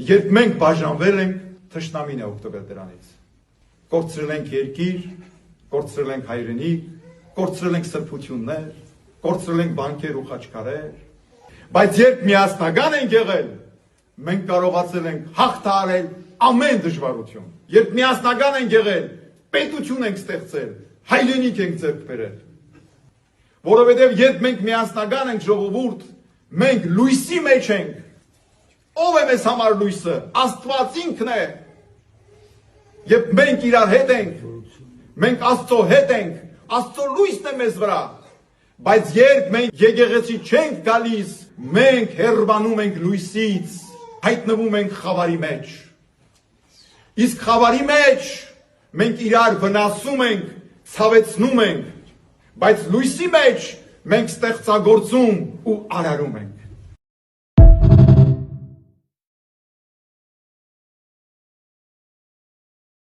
երբ մենք բաժանվել ենք, թշնամին է օգտվել դրանից։ Կորցրել ենք երկիր, կորցրել ենք հայրենիք, կորցրել ենք սրբություններ, կորցրել ենք բանկեր ու խաչքարեր, բայց երբ միասնական ենք եղել, մենք կարողացել ենք հաղթահարել ամեն դժվարություն։ Երբ միասնական ենք եղել, պետություն ենք ստեղծել, հայրենիք ենք ձեռք բերել։ Որովհետև երբ մենք միասնական ենք ժողովուրդ, մենք լույսի մեջ ենք։ Ով է մեզ համար լույսը? Աստված ինքն է։ Երբ մենք իրար հետ ենք, մենք Աստծո հետ ենք, Աստծո լույսն է մեզ վրա։ Բայց երբ մենք եկեղեցի չենք գալիս, մենք հեռանում ենք լույսից, հայտնվում ենք խավարի մեջ։ Իսկ խավարի մեջ մենք իրար վնասում ենք, ցավեցնում ենք, բայց լույսի մեջ մենք ստեղծագործում ու արարում ենք։